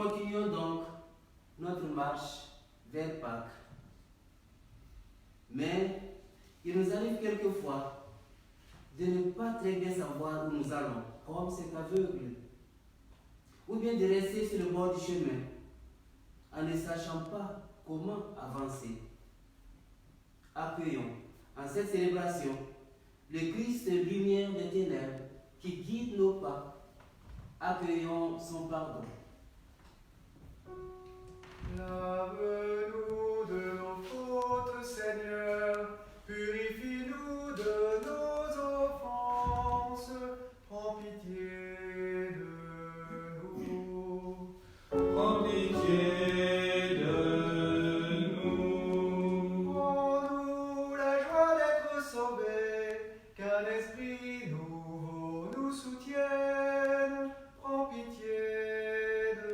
continuons donc notre marche vers Pâques. Mais il nous arrive quelquefois de ne pas très bien savoir où nous allons, comme cet aveugle, ou bien de rester sur le bord du chemin en ne sachant pas comment avancer. Accueillons en cette célébration le Christ lumière des ténèbres qui guide nos pas. Accueillons son pardon. Lave-nous de nos fautes, Seigneur, purifie-nous de nos offenses, prends pitié de nous. Prends pitié de nous. Rends-nous la joie d'être sauvés, qu'un esprit nouveau nous soutienne, prends pitié de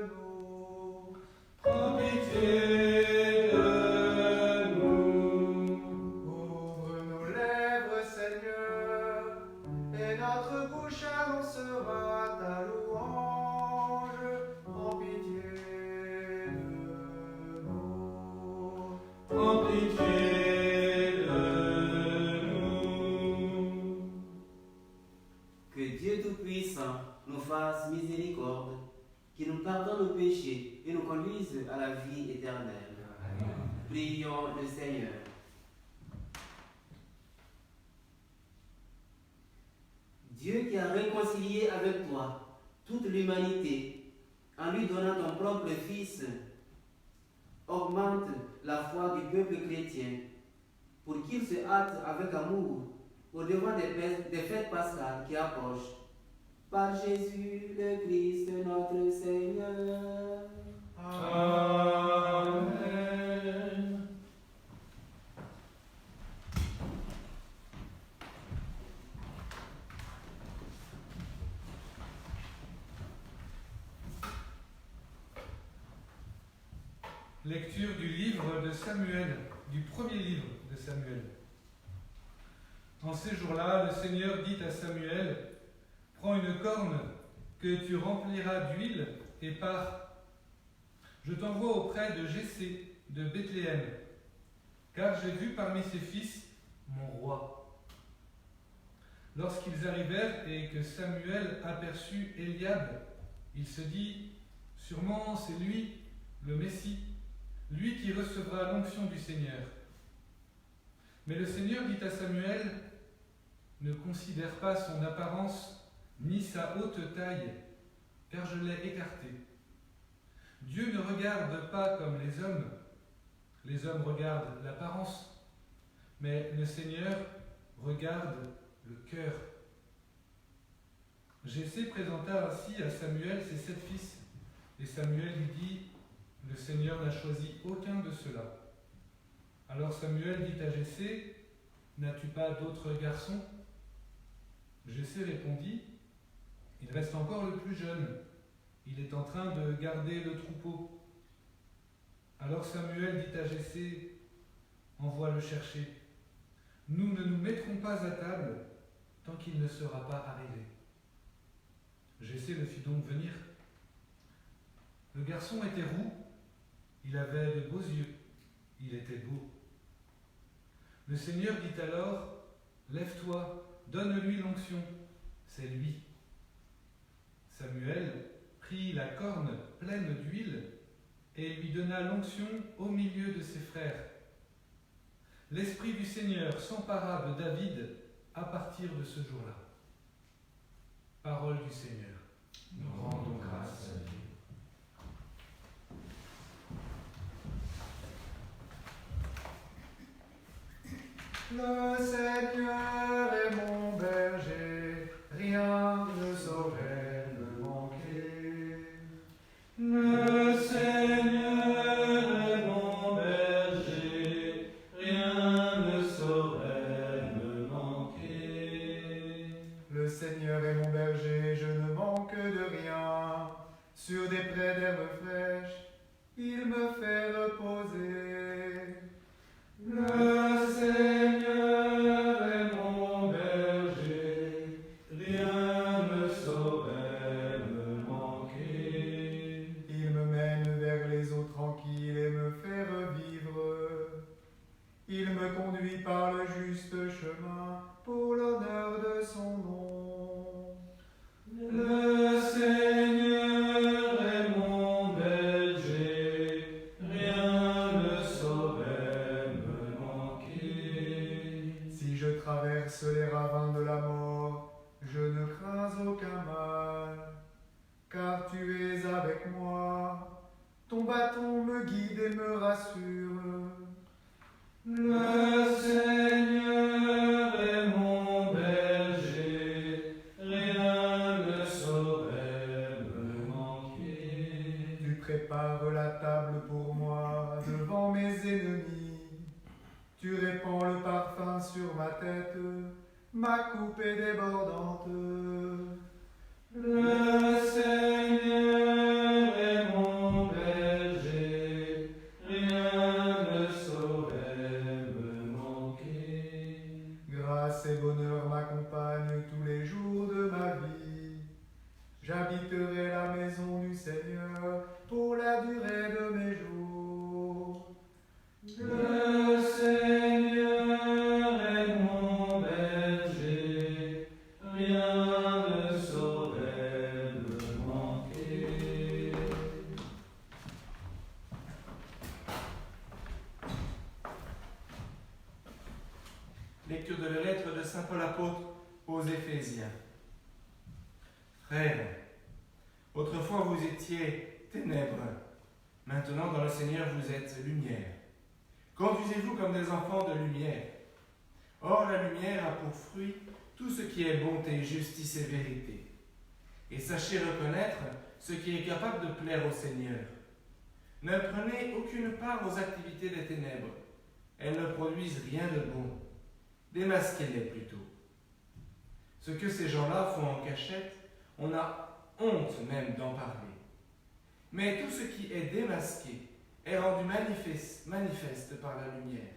nous. Prends pitié de nous. Ouvre nos lèvres, Seigneur, et notre bouche annoncera ta louange. Prends pitié de nous. Prends pitié de nous. Que Dieu Tout-Puissant nous fasse miséricorde, qu'il nous pardonne nos péchés et nous conduise à la vie éternelle. Amen. Prions le Seigneur. Dieu qui a réconcilié avec toi toute l'humanité en lui donnant ton propre Fils, augmente la foi du peuple chrétien pour qu'il se hâte avec amour au devant des fêtes pascales qui approchent. Par Jésus le Christ notre Seigneur. Amen. Lecture du livre de Samuel, du premier livre de Samuel. En ces jours-là, le Seigneur dit à Samuel, « Prends une corne que tu rempliras d'huile et pars. Je t'envoie auprès de Jessé de Bethléem, car j'ai vu parmi ses fils mon roi. » Lorsqu'ils arrivèrent et que Samuel aperçut Eliab, il se dit, « Sûrement c'est lui, le Messie, lui qui recevra l'onction du Seigneur. » Mais le Seigneur dit à Samuel, « Ne considère pas son apparence ni sa haute taille, car je l'ai écarté. Dieu ne regarde pas comme les hommes regardent l'apparence, mais le Seigneur regarde le cœur. » Jessé présenta ainsi à Samuel ses 7 fils, et Samuel lui dit, « Le Seigneur n'a choisi aucun de ceux-là. » Alors Samuel dit à Jessé, « N'as-tu pas d'autres garçons ?» Jessé répondit, « Il reste encore le plus jeune. Il est en train de garder le troupeau. » Alors Samuel dit à Jessé, « Envoie le chercher. Nous ne nous mettrons pas à table tant qu'il ne sera pas arrivé. » Jessé le fit donc venir. Le garçon était roux, il avait de beaux yeux, il était beau. Le Seigneur dit alors, « Lève-toi, donne-lui l'onction, c'est lui. » Samuel prit la corne pleine d'huile et lui donna l'onction au milieu de ses frères. L'Esprit du Seigneur s'empara de David à partir de ce jour-là. Parole du Seigneur. Nous rendons grâce à Dieu. Le Seigneur est mon berger, rien ne saurait me manquer. Le Seigneur est mon berger, rien ne saurait me manquer. Le Seigneur est mon berger, je ne manque de rien. Sur des prés d'herbes fraîches, il me fait reposer. Le Seigneur est mon berger, rien ne saurait me manquer. avec moi. Ton bâton me guide et me rassure. Le Seigneur est mon berger, rien ne saurait me manquer. Tu prépares la table pour moi devant mes ennemis. Tu répands le parfum sur ma tête, ma coupe est débordante. Le Seigneur est mon berger, rien ne saurait me manquer. Grâce et bonheur m'accompagnent tous les jours de ma vie. J'habiterai la maison du Seigneur pour la durée de mes jours. Le Seigneur est mon berger, rien ne saurait me manquer. Lecture de la lettre de Saint Paul apôtre aux Éphésiens. Frères, autrefois vous étiez ténèbres, maintenant dans le Seigneur vous êtes lumière. Conduisez-vous comme des enfants de lumière. Or la lumière a pour fruit tout ce qui est bonté, justice et vérité. Et sachez reconnaître ce qui est capable de plaire au Seigneur. Ne prenez aucune part aux activités des ténèbres. Elles ne produisent rien de bon. Démasquez-les plutôt. Ce que ces gens-là font en cachette, on a honte même d'en parler. Mais tout ce qui est démasqué est rendu manifeste par la lumière.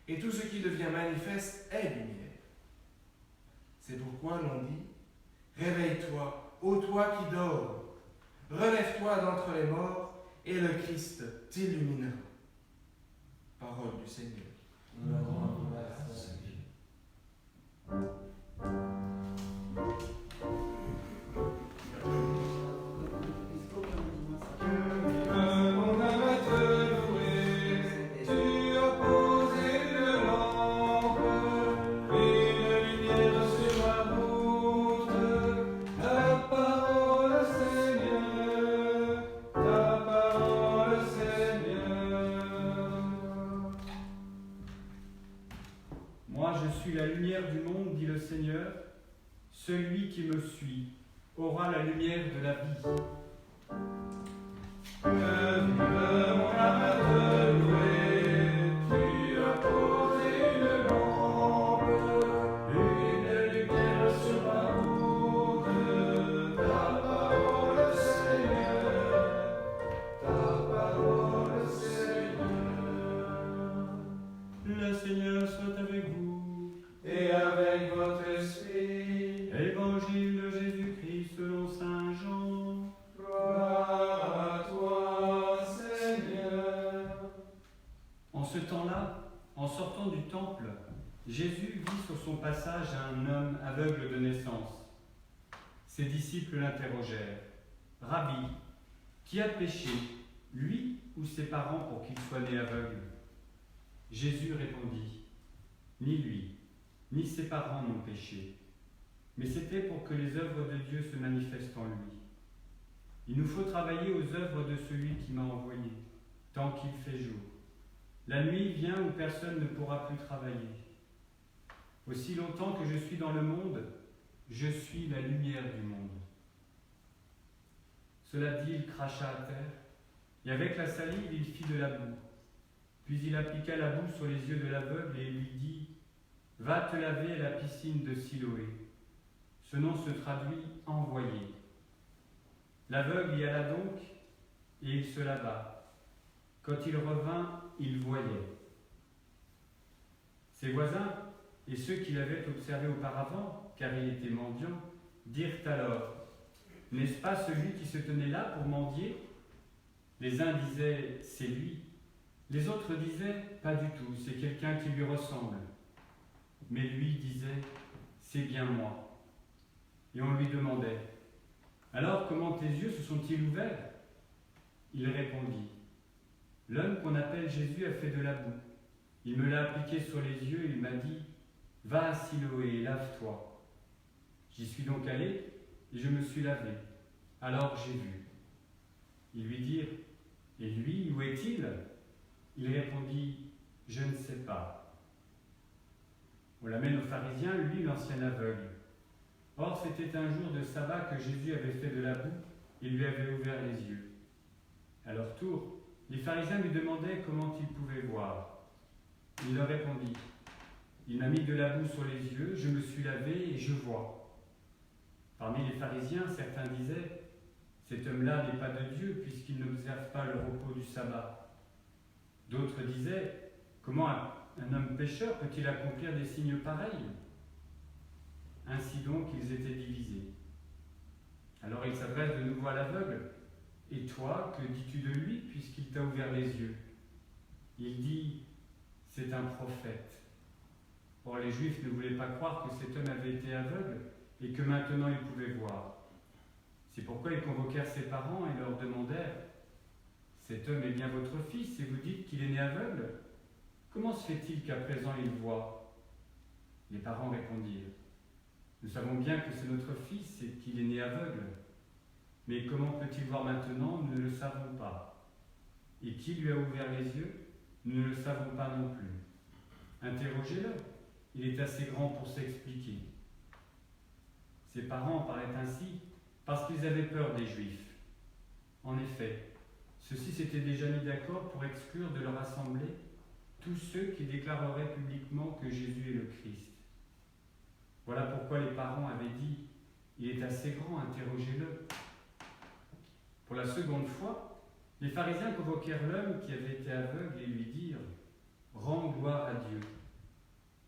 Et tout ce qui devient manifeste est lumière. C'est pourquoi l'on dit « Réveille-toi, ô toi qui dors, relève-toi d'entre les morts, et le Christ t'illuminera. » Parole du Seigneur. Mon âme à te louer, tu as posé une lampe, une lumière sur ma route. Ta parole, Seigneur, ta parole, Seigneur. Moi, je suis la lumière du monde, dit le Seigneur. Celui qui me suit aura la lumière de la vie. Que vive mon âme à te louer, tu as posé une lampe, une lumière sur ma route. Ta parole, Seigneur, ta parole, Seigneur. Le Seigneur soit avec vous. Et avec votre esprit, Évangile de Jésus-Christ selon saint Jean. gloire à toi, Seigneur. En ce temps-là, en sortant du temple, Jésus vit sur son passage un homme aveugle de naissance. Ses disciples l'interrogèrent. « Rabbi, qui a péché, lui ou ses parents pour qu'il soit né aveugle ?» Jésus répondit, « Ni lui, ni ses parents n'ont péché, mais c'était pour que les œuvres de Dieu se manifestent en lui. Il nous faut travailler aux œuvres de celui qui m'a envoyé, tant qu'il fait jour. La nuit vient où personne ne pourra plus travailler. Aussi longtemps que je suis dans le monde, je suis la lumière du monde. » Cela dit, il cracha à terre, et avec la salive, il fit de la boue. Puis il appliqua la boue sur les yeux de l'aveugle et lui dit « Va te laver à la piscine de Siloé. » Ce nom se traduit « envoyé ». L'aveugle y alla donc, et il se lava. Quand il revint, il voyait. Ses voisins et ceux qui l'avaient observé auparavant, car il était mendiant, dirent alors « N'est-ce pas celui qui se tenait là pour mendier ?» Les uns disaient « C'est lui ». Les autres disaient « Pas du tout, c'est quelqu'un qui lui ressemble. » Mais lui disait « C'est bien moi. » Et on lui demandait « Alors comment tes yeux se sont-ils ouverts ?» Il répondit « L'homme qu'on appelle Jésus a fait de la boue. Il me l'a appliqué sur les yeux et il m'a dit « Va à Siloé et lave-toi. » J'y suis donc allé et je me suis lavé. Alors j'ai vu. Ils lui dirent, et lui, où est-il? Il répondit, je ne sais pas. On l'amène aux pharisiens, lui, l'ancien aveugle. Or, c'était un jour de sabbat que Jésus avait fait de la boue et lui avait ouvert les yeux. À leur tour, les pharisiens lui demandaient comment il pouvait voir. Il leur répondit, il m'a mis de la boue sur les yeux, je me suis lavé et je vois. Parmi les pharisiens, certains disaient, cet homme-là n'est pas de Dieu puisqu'il n'observe pas le repos du sabbat. D'autres disaient, comment un homme pécheur peut-il accomplir des signes pareils? Ainsi donc, ils étaient divisés. Alors il s'adresse de nouveau à l'aveugle. Et toi, que dis-tu de lui puisqu'il t'a ouvert les yeux? Il dit, c'est un prophète. Or les Juifs ne voulaient pas croire que cet homme avait été aveugle et que maintenant il pouvait voir. C'est pourquoi ils convoquèrent ses parents et leur demandèrent, cet homme est bien votre fils et vous dites qu'il est né aveugle? Comment se fait-il qu'à présent il voit? Les parents répondirent, nous savons bien que c'est notre fils et qu'il est né aveugle. Mais comment peut-il voir maintenant? Nous ne le savons pas. Et qui lui a ouvert les yeux? Nous ne le savons pas non plus. Interrogez-le, il est assez grand pour s'expliquer. Ses parents parlaient ainsi parce qu'ils avaient peur des Juifs. En effet, ceux-ci s'étaient déjà mis d'accord pour exclure de leur assemblée tous ceux qui déclareraient publiquement que Jésus est le Christ. Voilà pourquoi les parents avaient dit, il est assez grand, interrogez-le. Pour la seconde fois, les pharisiens convoquèrent l'homme qui avait été aveugle et lui dirent, rends gloire à Dieu.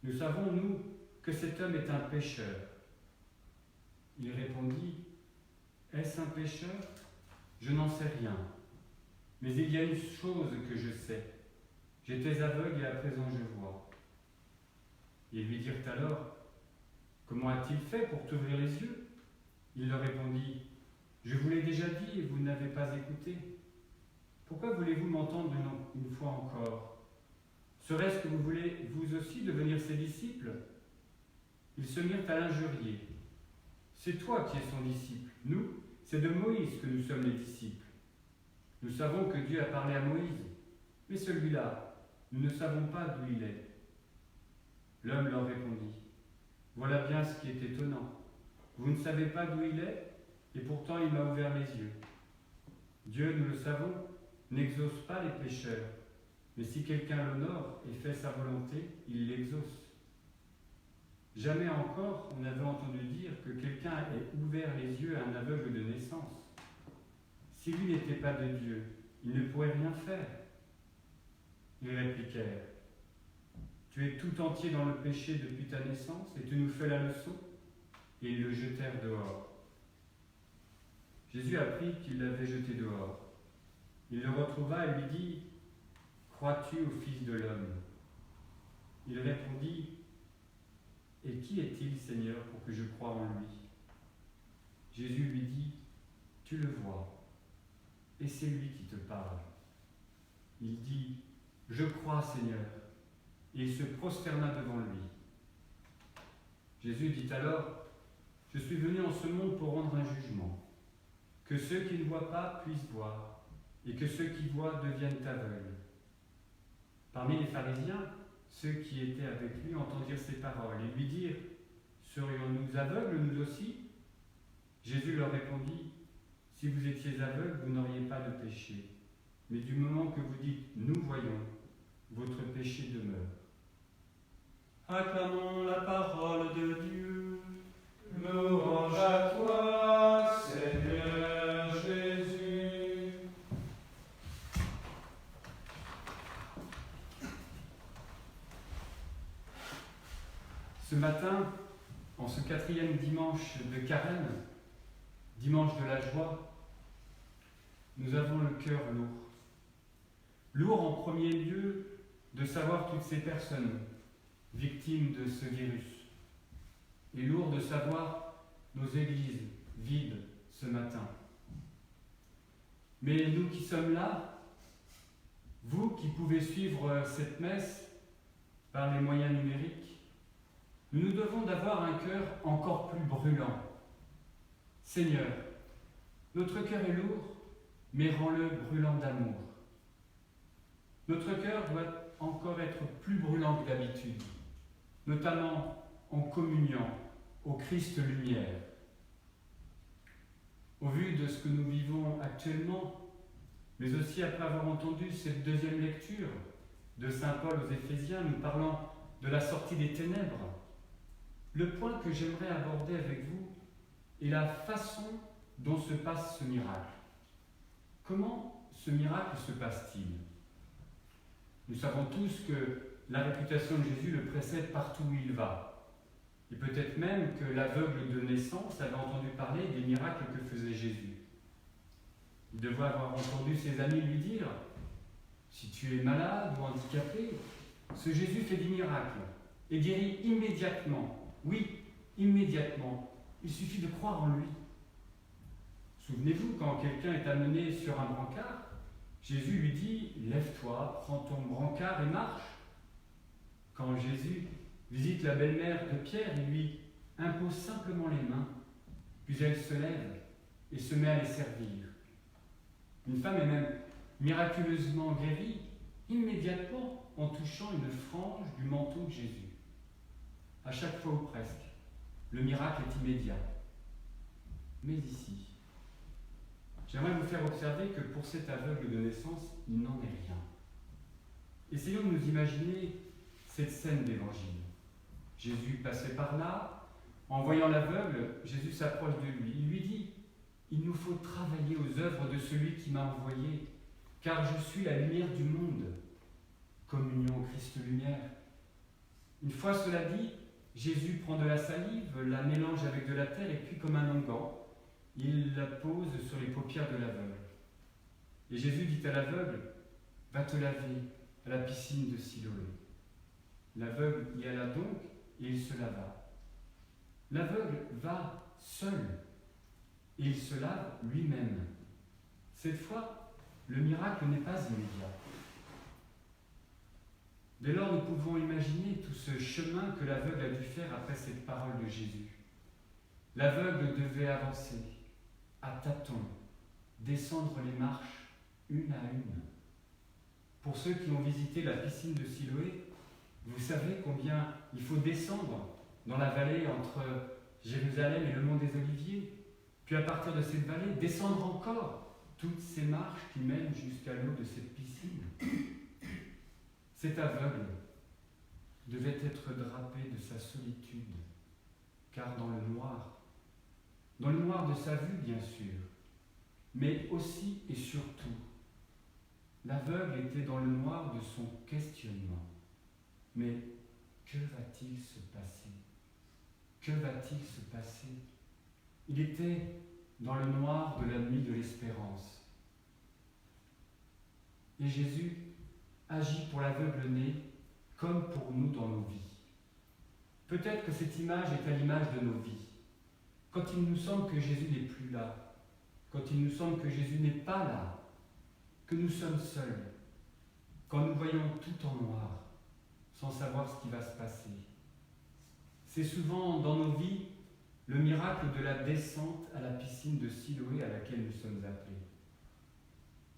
Nous savons, nous, que cet homme est un pécheur. Il répondit, est-ce un pécheur? Je n'en sais rien. Mais il y a une chose que je sais. J'étais aveugle et à présent je vois. Ils lui dirent alors, comment a-t-il fait pour t'ouvrir les yeux? Il leur répondit, je vous l'ai déjà dit et vous n'avez pas écouté. Pourquoi voulez-vous m'entendre une fois encore? Serait-ce que vous voulez vous aussi devenir ses disciples? Ils se mirent à l'injurier. C'est toi qui es son disciple. Nous, c'est de Moïse que nous sommes les disciples. Nous savons que Dieu a parlé à Moïse, mais celui-là, nous ne savons pas d'où il est. L'homme leur répondit, voilà bien ce qui est étonnant. Vous ne savez pas d'où il est, et pourtant il m'a ouvert les yeux. Dieu, nous le savons, n'exauce pas les pécheurs, mais si quelqu'un l'honore et fait sa volonté, il l'exauce. Jamais encore on n'avait entendu dire que quelqu'un ait ouvert les yeux à un aveugle de naissance. Si lui n'était pas de Dieu, il ne pourrait rien faire. Ils répliquèrent, tu es tout entier dans le péché depuis ta naissance et tu nous fais la leçon? Et ils le jetèrent dehors. Jésus apprit qu'il l'avait jeté dehors. Il le retrouva et lui dit, crois-tu au Fils de l'homme? Il répondit, et qui est-il, Seigneur, pour que je croie en lui? Jésus lui dit, tu le vois, et c'est lui qui te parle. Il dit, je crois, Seigneur, et il se prosterna devant lui. Jésus dit alors, je suis venu en ce monde pour rendre un jugement, que ceux qui ne voient pas puissent voir, et que ceux qui voient deviennent aveugles. Parmi les pharisiens, ceux qui étaient avec lui entendirent ces paroles et lui dirent, serions-nous aveugles nous aussi? Jésus leur répondit, si vous étiez aveugles, vous n'auriez pas de péché. Mais du moment que vous dites, nous voyons, votre péché demeure. Acclamons la parole de Dieu. Louange à toi, Seigneur Jésus. Ce matin, en ce 4e dimanche de Carême, dimanche de la joie, nous avons le cœur lourd. Lourd en premier lieu de savoir toutes ces personnes victimes de ce virus. Et lourd de savoir nos églises vides ce matin. Mais nous qui sommes là, vous qui pouvez suivre cette messe par les moyens numériques, nous devons d'avoir un cœur encore plus brûlant. Seigneur, notre cœur est lourd, mais rends-le brûlant d'amour. Notre cœur doit encore être plus brûlant que d'habitude, notamment en communiant au Christ lumière. Au vu de ce que nous vivons actuellement, mais aussi après avoir entendu cette deuxième lecture de saint Paul aux Éphésiens nous parlant de la sortie des ténèbres, le point que j'aimerais aborder avec vous est la façon dont se passe ce miracle. Comment ce miracle se passe-t-il ? Nous savons tous que la réputation de Jésus le précède partout où il va. Et peut-être même que l'aveugle de naissance avait entendu parler des miracles que faisait Jésus. Il devait avoir entendu ses amis lui dire « Si tu es malade ou handicapé, ce Jésus fait des miracles et guérit immédiatement. Oui, immédiatement. Il suffit de croire en lui. » Souvenez-vous, quand quelqu'un est amené sur un brancard, Jésus lui dit « Lève-toi, prends ton brancard et marche ». Quand Jésus visite la belle-mère de Pierre, il lui impose simplement les mains, puis elle se lève et se met à les servir. Une femme est même miraculeusement guérie immédiatement en touchant une frange du manteau de Jésus. À chaque fois ou presque, le miracle est immédiat. Mais ici, j'aimerais vous faire observer que pour cet aveugle de naissance, il n'en est rien. Essayons de nous imaginer cette scène d'évangile. Jésus passait par là. En voyant l'aveugle, Jésus s'approche de lui. Il lui dit « Il nous faut travailler aux œuvres de celui qui m'a envoyé, car je suis la lumière du monde. » Communion au Christ lumière. Une fois cela dit, Jésus prend de la salive, la mélange avec de la terre et puis comme un onguent, il la pose sur les paupières de l'aveugle. Et Jésus dit à l'aveugle « Va te laver à la piscine de Siloé. » L'aveugle y alla donc et il se lava. L'aveugle va seul et il se lave lui-même. Cette fois, le miracle n'est pas immédiat. Dès lors, nous pouvons imaginer tout ce chemin que l'aveugle a dû faire après cette parole de Jésus. L'aveugle devait avancer à tâtons, descendre les marches une à une. Pour ceux qui ont visité la piscine de Siloé, vous savez combien il faut descendre dans la vallée entre Jérusalem et le mont des Oliviers, puis à partir de cette vallée, descendre encore toutes ces marches qui mènent jusqu'à l'eau de cette piscine. Cet aveugle devait être drapé de sa solitude, car dans le noir de sa vue bien sûr, mais aussi et surtout, l'aveugle était dans le noir de son questionnement. Mais que va-t-il se passer ? Que va-t-il se passer ? Il était dans le noir de la nuit de l'espérance. Et Jésus agit pour l'aveugle-né comme pour nous dans nos vies. Peut-être que cette image est à l'image de nos vies. Quand il nous semble que Jésus n'est plus là, quand il nous semble que Jésus n'est pas là, que nous sommes seuls, quand nous voyons tout en noir, sans savoir ce qui va se passer. C'est souvent dans nos vies le miracle de la descente à la piscine de Siloé à laquelle nous sommes appelés.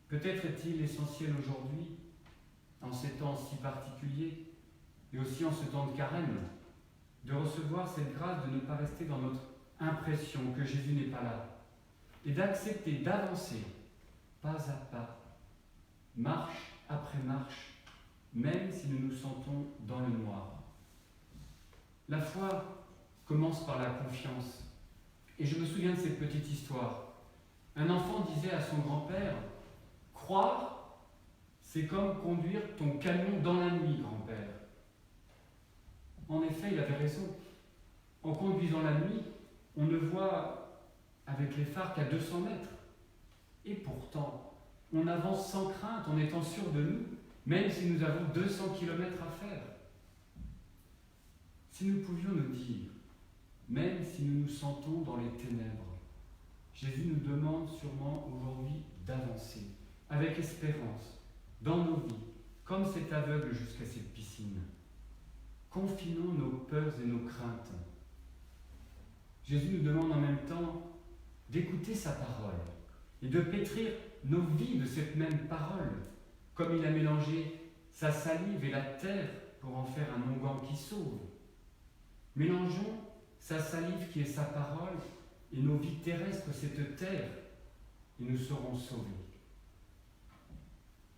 Peut-être est-il essentiel aujourd'hui, en ces temps si particuliers, et aussi en ce temps de carême, de recevoir cette grâce de ne pas rester dans notre impression que Jésus n'est pas là, et d'accepter d'avancer pas à pas, marche après marche, même si nous nous sentons dans le noir. La foi commence par la confiance. Et je me souviens de cette petite histoire. Un enfant disait à son grand-père « Croire, c'est comme conduire ton camion dans la nuit, grand-père. » En effet, il avait raison. En conduisant la nuit, on ne voit avec les phares qu'à 200 mètres. Et pourtant, on avance sans crainte en étant sûr de nous, même si nous avons 200 km à faire. Si nous pouvions nous dire, même si nous nous sentons dans les ténèbres, Jésus nous demande sûrement aujourd'hui d'avancer, avec espérance, dans nos vies, comme cet aveugle jusqu'à cette piscine. Confinons nos peurs et nos craintes. Jésus nous demande en même temps d'écouter sa parole et de pétrir nos vies de cette même parole, comme il a mélangé sa salive et la terre pour en faire un onguent qui sauve. Mélangeons sa salive qui est sa parole et nos vies terrestres, cette terre, et nous serons sauvés.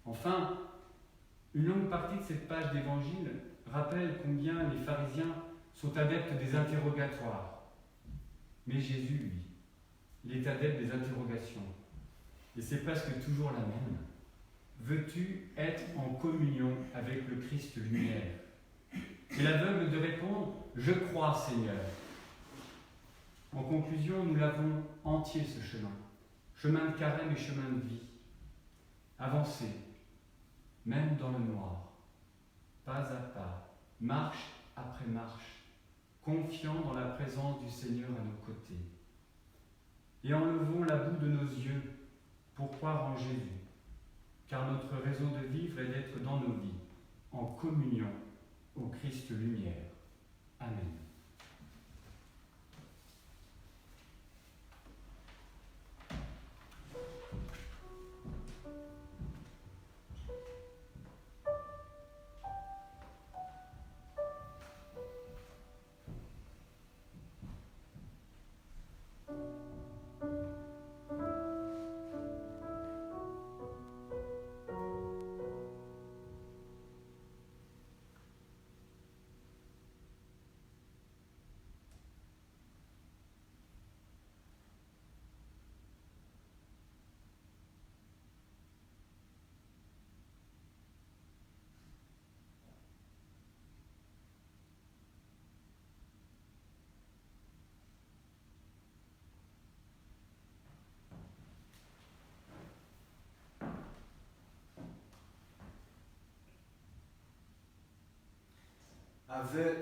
Enfin, une longue partie de cette page d'évangile rappelle combien les pharisiens sont adeptes des interrogatoires. Mais Jésus, lui, il est adepte des interrogations. Et c'est presque toujours la même. Veux-tu être en communion avec le Christ lumière? Et l'aveugle de répondre, je crois, Seigneur. En conclusion, nous l'avons entier ce chemin. Chemin de carême et chemin de vie. Avancer, même dans le noir, pas à pas, marche après marche, confiant dans la présence du Seigneur à nos côtés. Et enlevons la boue de nos yeux pour croire en Jésus, car notre raison de vivre est d'être dans nos vies, en communion au Christ lumière. Amen.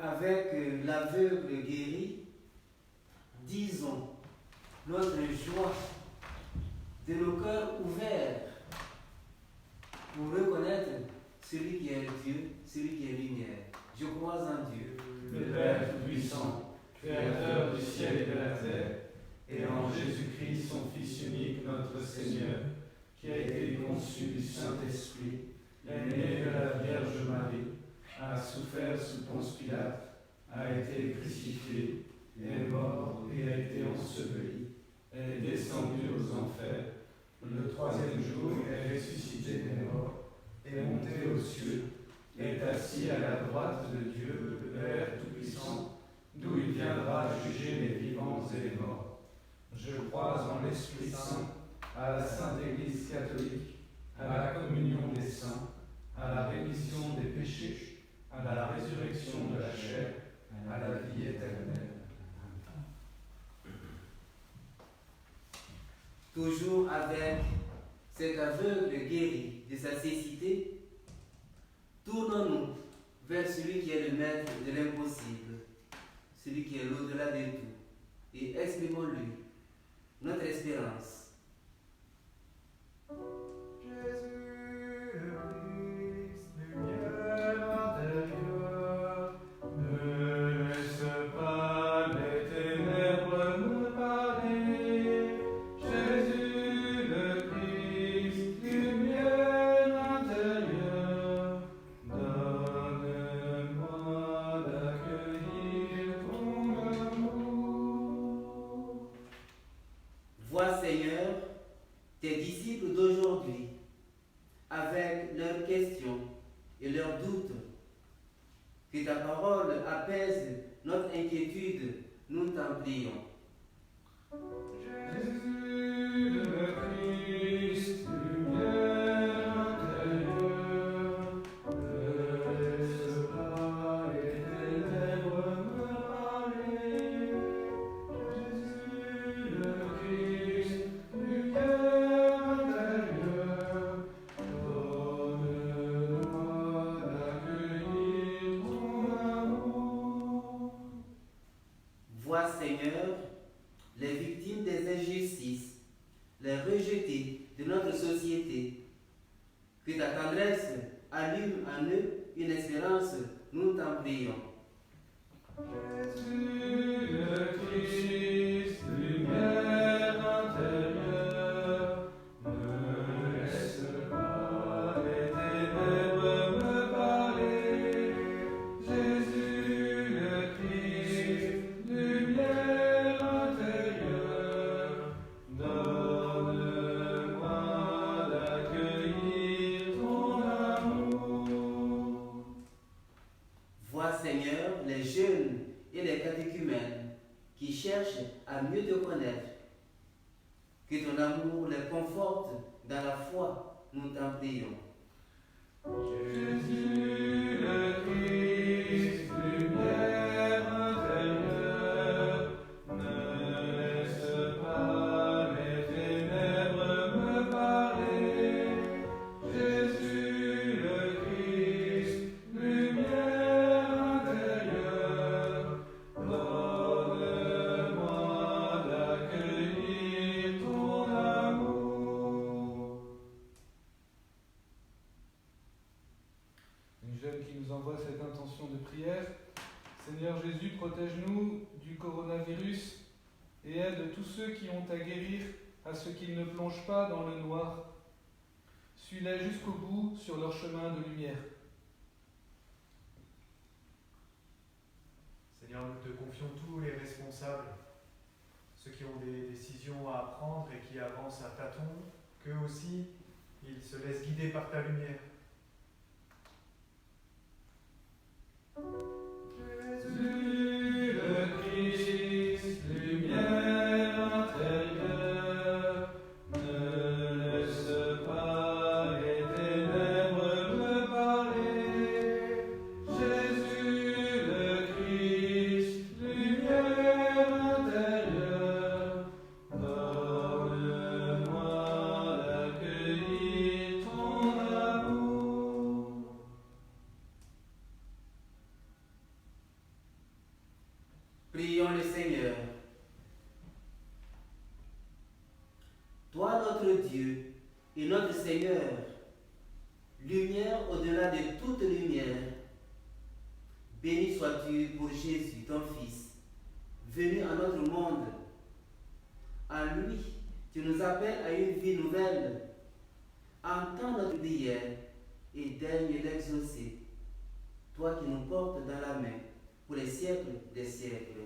Avec l'aveugle guéri, disons notre joie de nos cœurs ouverts pour reconnaître celui qui est Dieu, celui qui est lumière. Je crois en Dieu, le Père Tout-Puissant, Créateur du ciel et de la terre, et en Jésus-Christ, son Fils unique, notre Seigneur, qui a été conçu du Saint-Esprit, est né de la Vierge Marie, a souffert sous Ponce Pilate, a été crucifié, est mort et a été enseveli, est descendu aux enfers, le troisième jour est ressuscité des morts, est monté aux cieux, est assis à la droite de Dieu, le Père Tout-Puissant, d'où il viendra juger les vivants et les morts. Je crois en l'Esprit Saint, à la Sainte Église catholique, à la communion des saints, à la rémission des péchés, à la résurrection de la chair, à la vie éternelle. toujours avec cet aveugle guéri de sa cécité, tournons-nous vers celui qui est le maître de l'impossible, celui qui est l'au-delà de tout, et exprimons-lui notre espérance. Jésus, le Christ, lumière intérieure, Ne laisse pas les ténèbres me parler. Jésus le Christ, lumière intérieure, donne-moi d'accueillir ton amour. Vois, Seigneur, tes disciples d'aujourd'hui, avec leurs questions et leurs doutes, que ta parole apaise notre inquiétude, nous t'en prions. Jésus le Christ, lumière intérieure, ne laisse pas les ténèbres me parler. Jésus le Christ, lumière intérieure, donne-moi d'accueillir ton amour. Vois, Seigneur, les victimes des injustices, les rejetés de notre société. Que ta tendresse allume en eux une espérance, nous t'en prions. Jésus le Christ, lumière intérieure, ne connaître. Que ton amour les conforte dans la foi, nous t'en prions. Jésus le Christ, lumière intérieure, ne laisse pas les ténèbres me parler. Jésus le Christ, lumière intérieure, donne-moi d'accueillir ton amour. Une jeune qui nous envoie cette intention de prière. Seigneur Jésus, protège-nous du coronavirus et aide tous ceux qui ont à guérir à ce qu'ils ne plongent pas dans le noir. Suis-les jusqu'au bout sur leur chemin de lumière. Seigneur, nous te confions tous les responsables, ceux qui ont des décisions à prendre et qui avancent à tâtons, qu'eux aussi, ils se laissent guider par ta lumière. Jésus le Christ, lumière intérieure, ne laisse pas les ténèbres me parler. Jésus le Christ, lumière intérieure, donne-moi d'accueillir ton amour. Prions le Seigneur. Toi, notre Dieu et notre Seigneur, lumière au-delà de toute lumière, béni sois-tu pour Jésus, ton Fils, venu à notre monde. En lui, tu nous appelles à une vie nouvelle. Entends notre prière et daigne l'exaucer. Toi qui nous portes dans la main pour les siècles des siècles.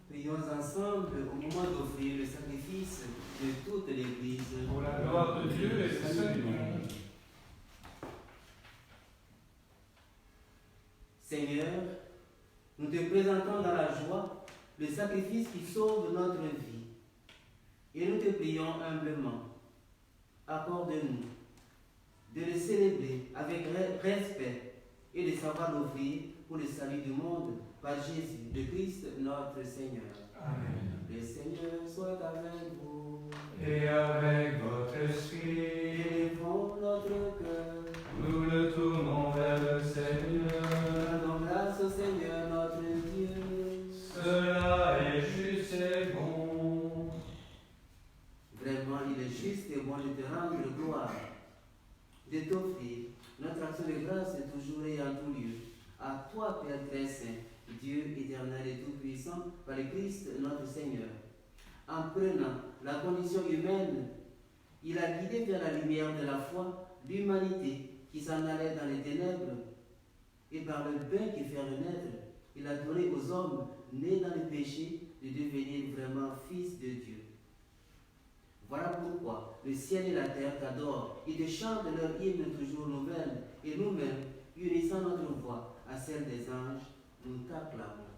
Prions ensemble au moment d'offrir le sacrifice de toute l'Église. Pour la gloire de Dieu et le salut du monde. Seigneur, nous te présentons dans la joie le sacrifice qui sauve notre vie. Et nous te prions humblement, accorde-nous de le célébrer avec respect et de savoir l'offrir pour le salut du monde par Jésus, le Christ, notre Seigneur. Amen. Le Seigneur soit avec vous. et avec votre esprit, élevons notre cœur. nous le tournons vers le Seigneur. Rendons grâce au Seigneur notre Dieu. Cela est juste et bon. Vraiment, il est juste et bon de te rendre gloire, de t'offrir notre action de grâce toujours et en tout lieu. À toi, Père très saint, Dieu éternel et tout-puissant, par le Christ notre Seigneur. En prenant la condition humaine, il a guidé vers la lumière de la foi l'humanité qui s'en allait dans les ténèbres. Et par le bain qui fait renaître, il a donné aux hommes nés dans le péché de devenir vraiment fils de Dieu. Voilà pourquoi le ciel et la terre t'adorent et te chantent leur hymne toujours nouvelle, et nous-mêmes, unissant notre voix à celle des anges, nous t'acclamons.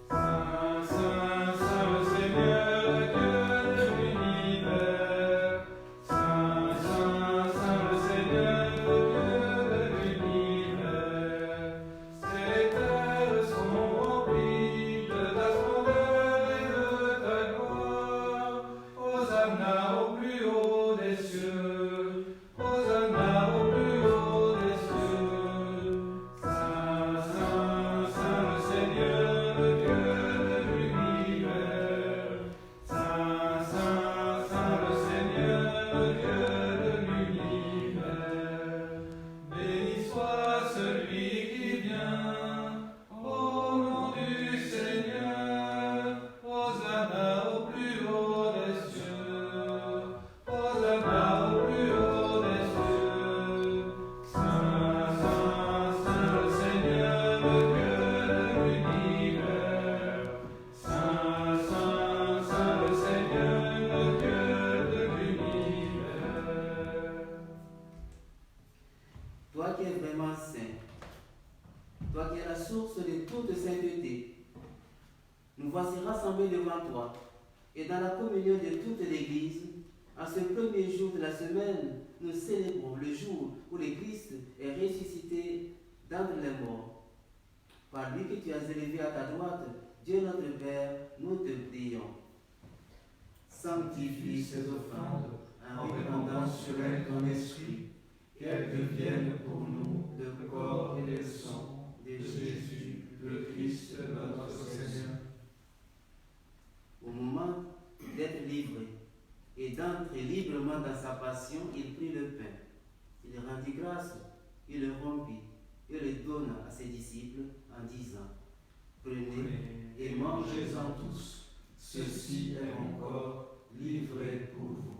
Saint, Saint, Saint le Seigneur, Dieu de l'univers. Saint, Saint, Saint le Seigneur, Dieu de l'univers. Ces terres sont remplies de ta splendeur et de ta gloire. Hosanna au plus haut des cieux. Hosanna au plus haut des cieux. Saint, Saint, Saint le Seigneur, Dieu de l'univers. Saint, Saint, Saint le Seigneur, Dieu de l'univers. Béni soit celui qui vient au nom du Seigneur. Hosanna au plus haut des cieux. Hosanna au plus haut des cieux. Saint, Saint, Saint le Seigneur, Dieu de l'univers. Saint, Saint, Saint le Seigneur, Dieu de l'univers. Toi qui es vraiment saint, toi qui es la source de toute sainteté, nous voici rassemblés devant toi et dans la communion de toute l'Église. En ce premier jour de la semaine, nous célébrons le jour où le Christ est ressuscité d'entre les morts. Par lui que tu as élevé à ta droite, Dieu notre Père, nous te prions. Sanctifie ces offrandes en répandant sur elles ton esprit, qu'elles deviennent pour nous le corps et le sang de Jésus, le Christ notre Seigneur. Au moment d'être livré et d'entrer librement dans sa passion, il prit le pain. Il rendit grâce, il le rompit et le donna à ses disciples en disant: Prenez et Mangez-en tous, ceci est mon corps livré pour vous.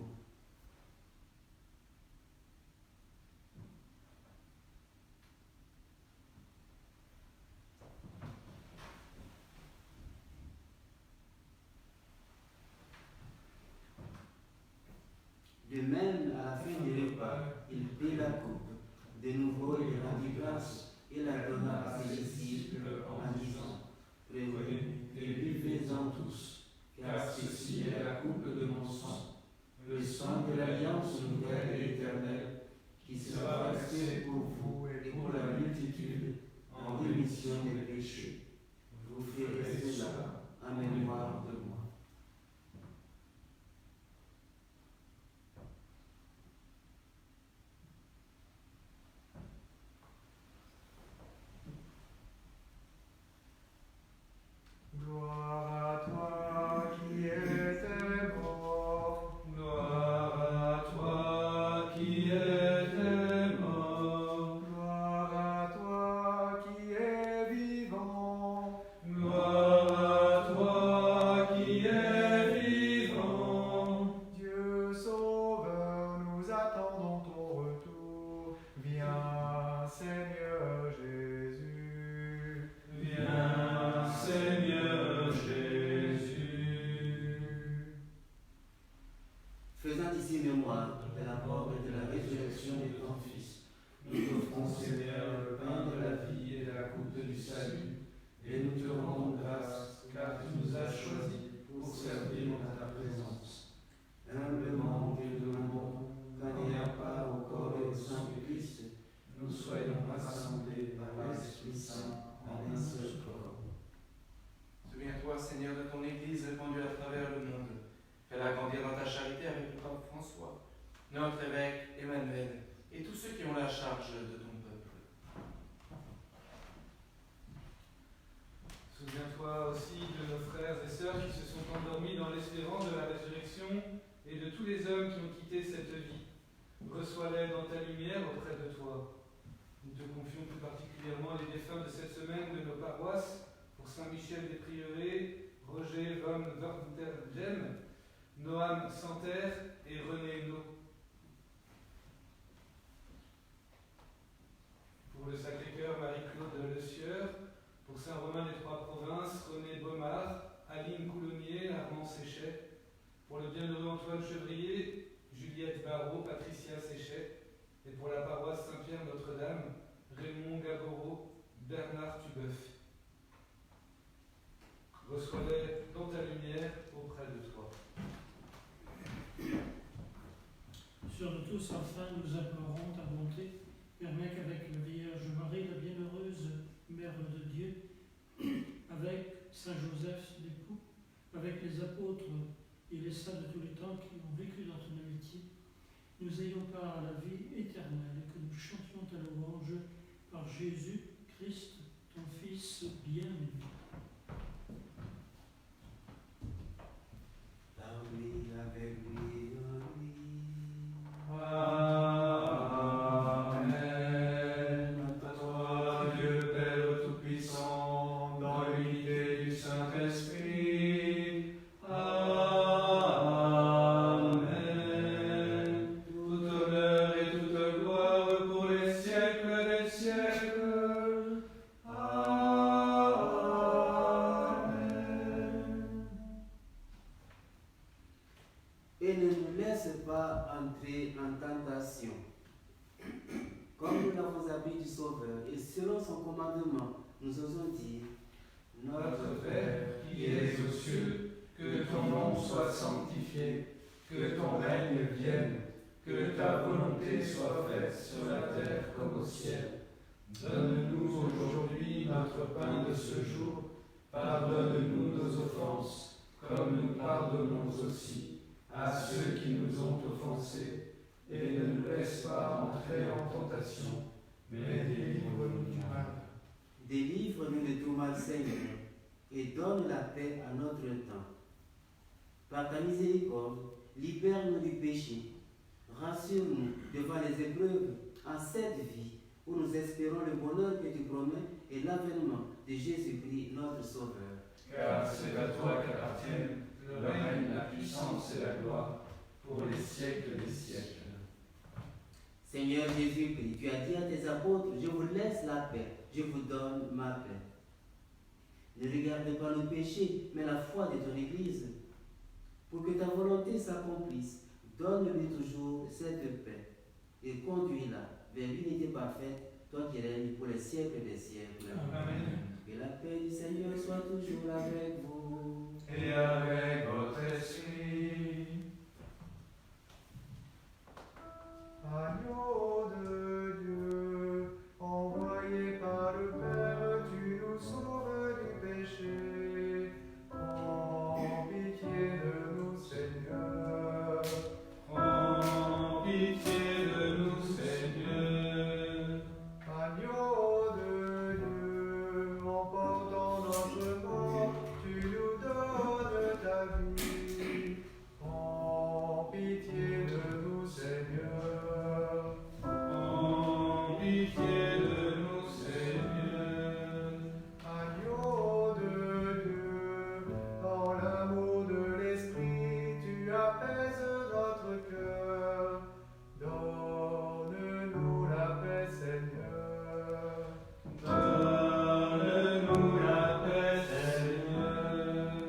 De même, à la fin du repas, il prit la coupe. De nouveau, il rendit grâce et la donna à ses disciples en disant: Prenez Et buvez-en tous, car ceci est la coupe de mon sang, le sang de l'alliance nouvelle et éternelle, qui sera versé pour vous et pour la multitude en rémission des péchés. Vous ferez cela en mémoire de moi. Gloire à toi qui étais mort. Gloire à toi qui étais mort. Gloire à toi qui es vivant. Gloire à toi qui es vivant. Dieu sauveur, nous attendons ton retour. Viens, Seigneur Jésus. Viens, Seigneur Jésus. Faisant ici mémoire de la mort et de la résurrection de ton Fils, Nous t'offrons, Seigneur, le pain de la vie et la coupe du salut, et nous te rendons grâce, car tu nous as choisis pour servir dans ta présence. Humblement, nous te demandons qu'en ayant part au corps et au sang du Christ, nous soyons rassemblés par l'Esprit Saint en un seul corps. notre évêque Emmanuel, et tous ceux qui ont la charge de ton peuple. Souviens-toi aussi de nos frères et sœurs qui se sont endormis dans l'espérance de la résurrection et de tous les hommes qui ont quitté cette vie. Reçois-les dans ta lumière auprès de toi. Nous te confions plus particulièrement les défunts de cette semaine de nos paroisses pour Saint-Michel des Prieurés, Roger von Wertergem, Noam Santerre et René No. Pour le Sacré-Cœur, Marie-Claude Le Sieur, pour Saint-Romain des Trois-Provinces, René Baumard, Aline Coulonnier, Armand Séchet, pour le bienheureux Antoine Chevrier, Juliette Barrault, Patricia Séchet, et pour la paroisse Saint-Pierre Notre-Dame, Raymond Gaboreau, Bernard Tubeuf. Reçois-les dans ta lumière auprès de toi. Sur nous tous, enfin, nous implorons ta bonté. Permets qu'avec la Vierge Marie, la bienheureuse Mère de Dieu, avec Saint Joseph, l'époux, avec les apôtres et les saints de tous les temps qui ont vécu dans ton amitié, nous ayons part à la vie éternelle et que nous chantions ta louange par Jésus Christ, ton Fils bien-aimé. Par lui, avec lui, en lui. Amen. À toi, Dieu Père Tout-Puissant, dans l'unité du Saint-Esprit. Amen. Tout honneur et toute gloire pour les siècles des siècles. Amen. Et ne nous laisse pas entrer en tentation. Comme nous l'avons appris du Sauveur, et selon son commandement, nous osons dire, Notre Père, qui es aux cieux, que ton nom soit sanctifié, que ton règne vienne, que ta volonté soit faite sur la terre comme au ciel. Donne-nous aujourd'hui notre pain de ce jour. Pardonne-nous nos offenses, comme nous pardonnons aussi à ceux qui nous ont offensés. Et ne nous laisse pas entrer en tentation, mais délivre-nous du mal. délivre-nous de tout mal, Seigneur, et donne la paix à notre temps. Par ta miséricorde, libère-nous du péché. Rassure-nous devant les épreuves en cette vie où nous espérons le bonheur que tu promets et l'avènement de Jésus-Christ, notre Sauveur. Car c'est à toi qu'appartiennent le règne, la puissance et la gloire pour les siècles des siècles. Seigneur Jésus-Christ, tu as dit à tes apôtres, je vous laisse la paix, je vous donne ma paix. Ne regarde pas nos péchés, mais la foi de ton Église. Pour que ta volonté s'accomplisse, donne-lui toujours cette paix et conduis-la vers l'unité parfaite, toi qui règnes pour les siècles des siècles. Amen. Que la paix du Seigneur soit toujours avec vous. Et avec votre esprit. Agneau de Dieu, envoyé par le Père, tu nous sauves du péché. Prends pitié de nous, Seigneur. Prends pitié de nous, Seigneur. Agneau de Dieu, emportant notre mort, tu nous donnes ta vie. Prends pitié de nous, Seigneur. Prends pitié de nous, Seigneur. Agneau de Dieu, dans l'amour de l'Esprit, tu apaises notre cœur. Donne-nous la paix, Seigneur. Donne-nous la paix, Seigneur.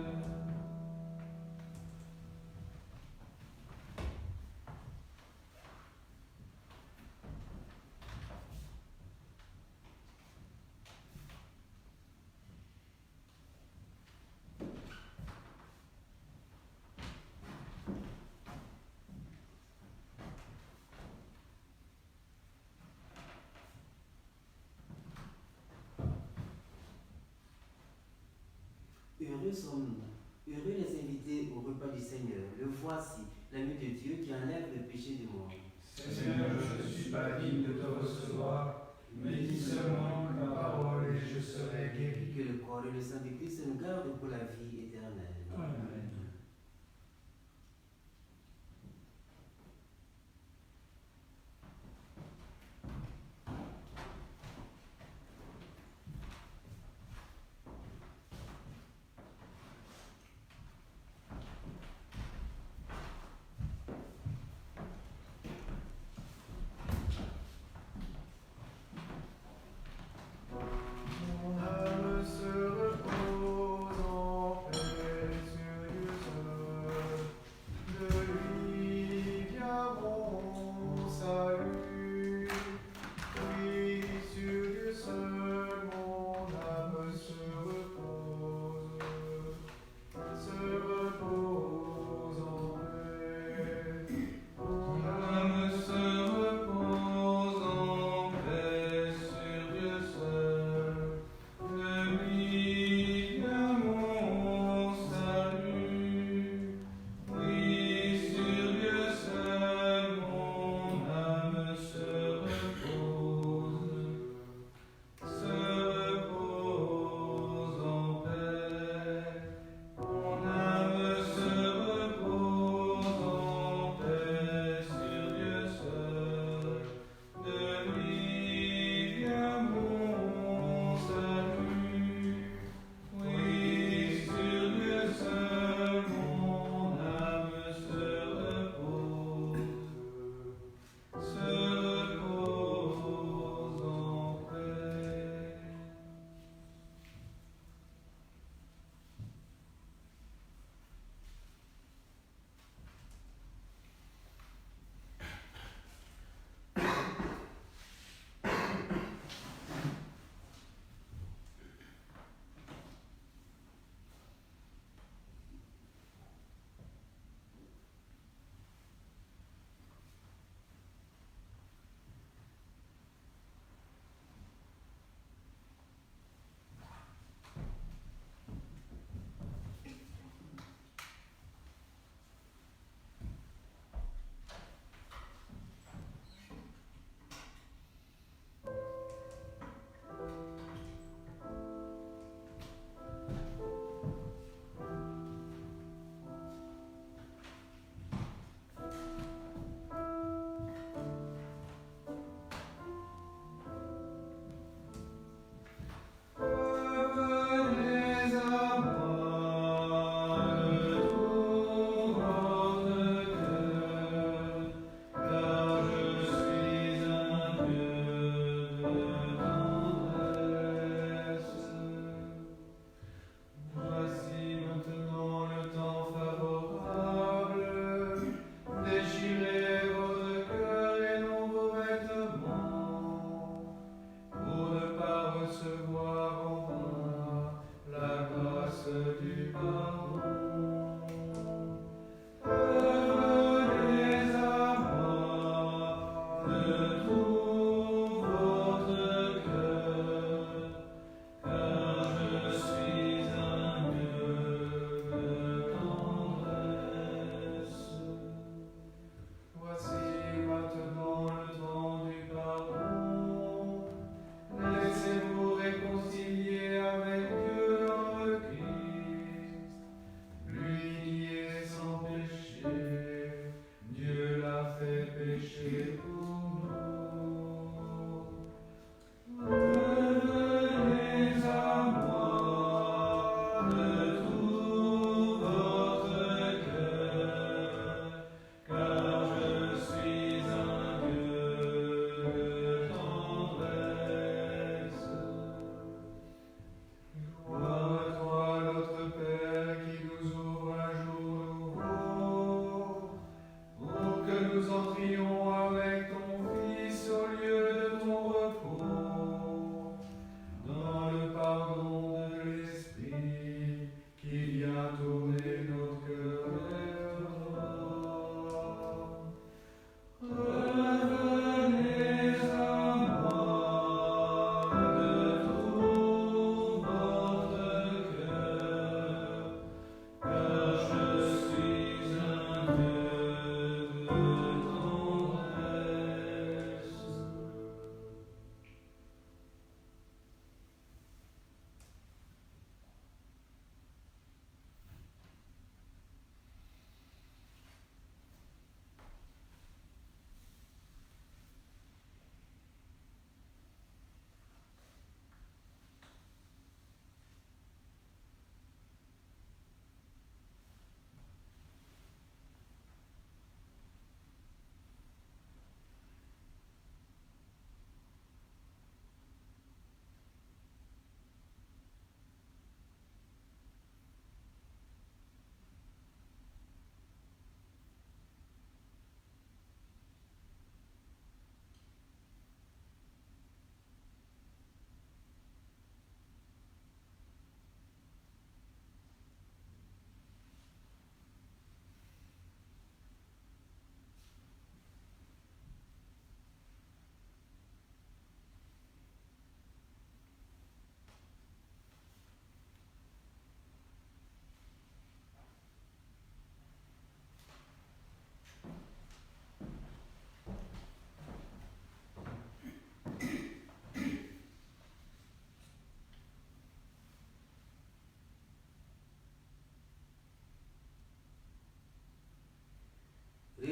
Heureux sommes-nous, heureux les invités au repas du Seigneur. Le voici, l'ami de Dieu qui enlève le péché du monde. Seigneur, je ne suis pas digne de te recevoir, mais dis seulement une parole et je serai guéri. Que le corps et le sang de Christ nous gardent pour la vie éternelle. Amen. Mon âme se repose en paix sur Dieu.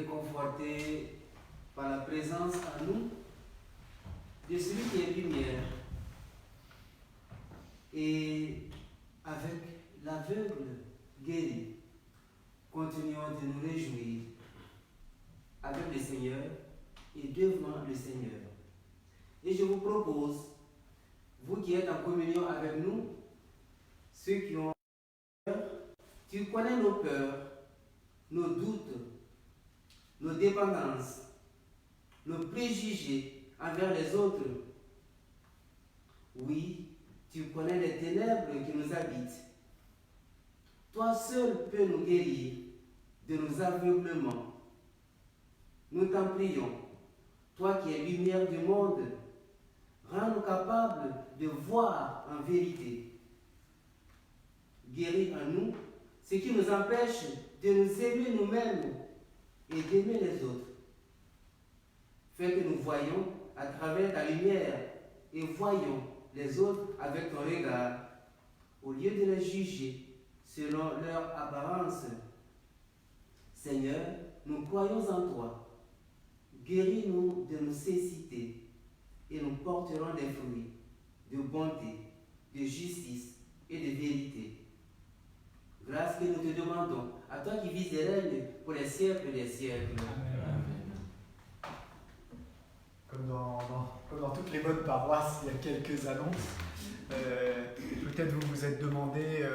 réconfortés par la présence en nous de celui qui est lumière. Et avec l'aveugle guéri, continuons de nous réjouir avec le Seigneur et devant le Seigneur. Et je vous propose, vous qui êtes en communion avec nous, ceux qui ont peur, tu connais nos peurs, nos doutes, nos dépendances, nos préjugés envers les autres. Oui, tu connais les ténèbres qui nous habitent. Toi seul peux nous guérir de nos aveuglements. Nous t'en prions, toi qui es lumière du monde, rends-nous capables de voir en vérité. Guéris en nous ce qui nous empêche de nous aimer nous-mêmes et d'aimer les autres. Fais que nous voyons à travers ta lumière et voyons les autres avec ton regard, au lieu de les juger selon leur apparence. Seigneur, nous croyons en toi. Guéris-nous de nos cécités et nous porterons des fruits de bonté, de justice et de vérité. Grâce que nous te demandons, à toi qui vis et règnes pour les siècles des siècles. Amen. Comme dans toutes les bonnes paroisses, il y a quelques annonces. Peut-être vous vous êtes demandé,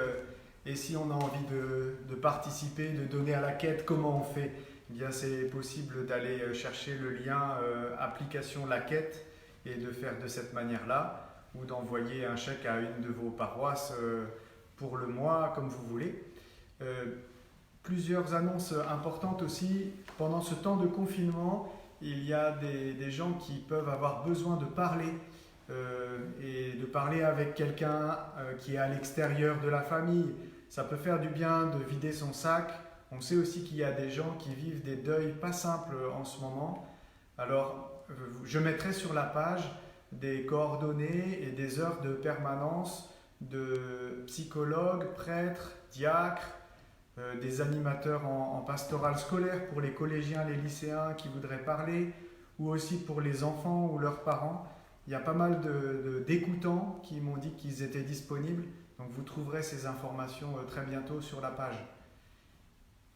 et si on a envie de participer, de donner à la quête, comment on fait? Eh bien, c'est possible d'aller chercher le lien application la quête et de faire de cette manière-là, ou d'envoyer un chèque à une de vos paroisses pour le mois, comme vous voulez. Plusieurs annonces importantes aussi. Pendant ce temps de confinement, il y a des gens qui peuvent avoir besoin de parler et de parler avec quelqu'un qui est à l'extérieur de la famille. Ça peut faire du bien de vider son sac. On sait aussi qu'il y a des gens qui vivent des deuils pas simples en ce moment. Alors, je mettrai sur la page des coordonnées et des heures de permanence de psychologues, prêtres, diacres, des animateurs en pastoral scolaire pour les collégiens, les lycéens qui voudraient parler, ou aussi pour les enfants ou leurs parents. Il y a pas mal d'écoutants qui m'ont dit qu'ils étaient disponibles, donc vous trouverez ces informations très bientôt sur la page.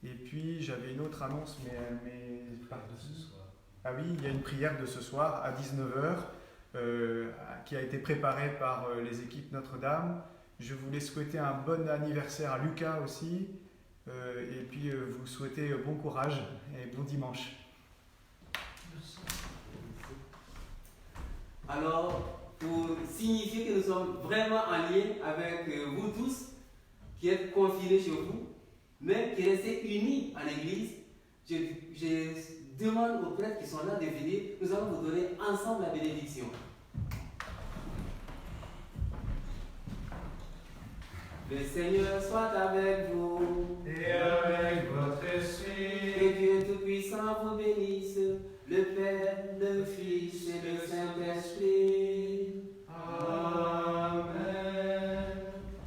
Et puis j'avais une autre annonce, mais elle m'est partie. Ah oui, il y a une prière de ce soir à 19h qui a été préparée par les équipes Notre-Dame. Je voulais souhaiter un bon anniversaire à Lucas aussi. Et puis vous souhaitez bon courage et bon dimanche. Alors, pour signifier que nous sommes vraiment en lien avec vous tous, qui êtes confinés chez vous, mais qui restez unis à l'église, je demande aux prêtres qui sont là de venir, nous allons vous donner ensemble la bénédiction. Le Seigneur soit avec vous. Et avec votre esprit. Que Dieu Tout-Puissant vous bénisse, le Père, le Fils et le Saint-Esprit. Amen.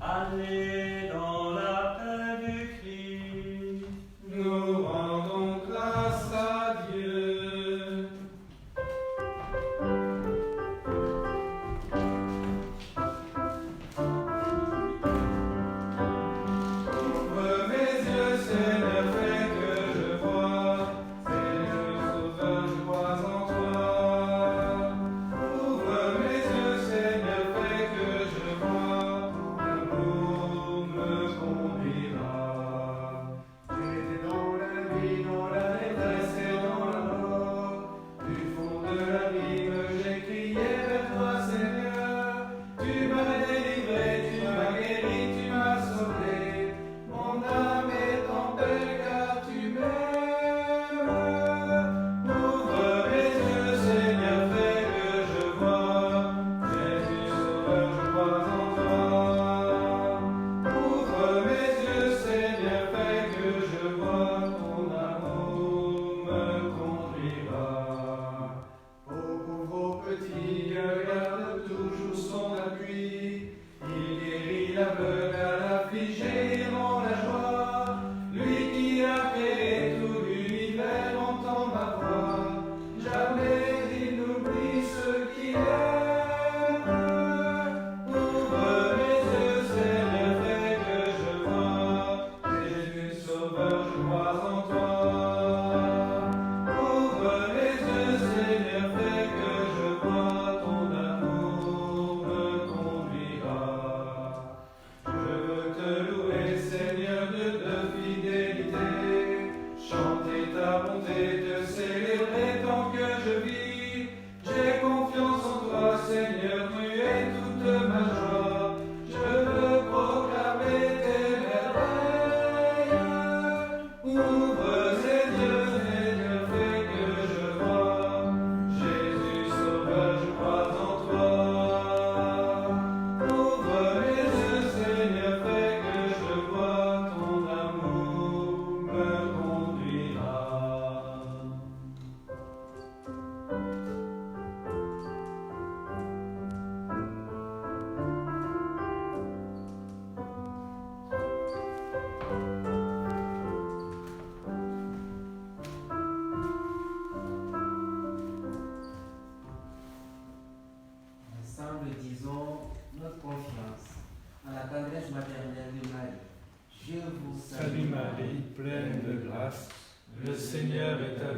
Allez dans la paix du Christ. Nous rendons grâce à Dieu. Ouvre mes yeux, Seigneur, fais que je vois. Seigneur Sauveur, je crois en toi. Ouvre mes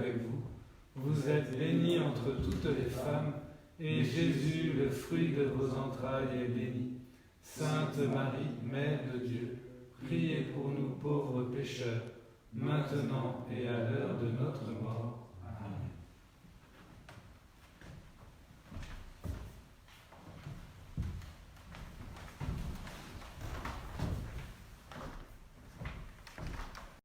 avec vous. Vous êtes bénie entre toutes les femmes, et Jésus, le fruit de vos entrailles, est béni. Sainte Marie, Mère de Dieu, priez pour nous pauvres pécheurs, maintenant et à l'heure de notre mort.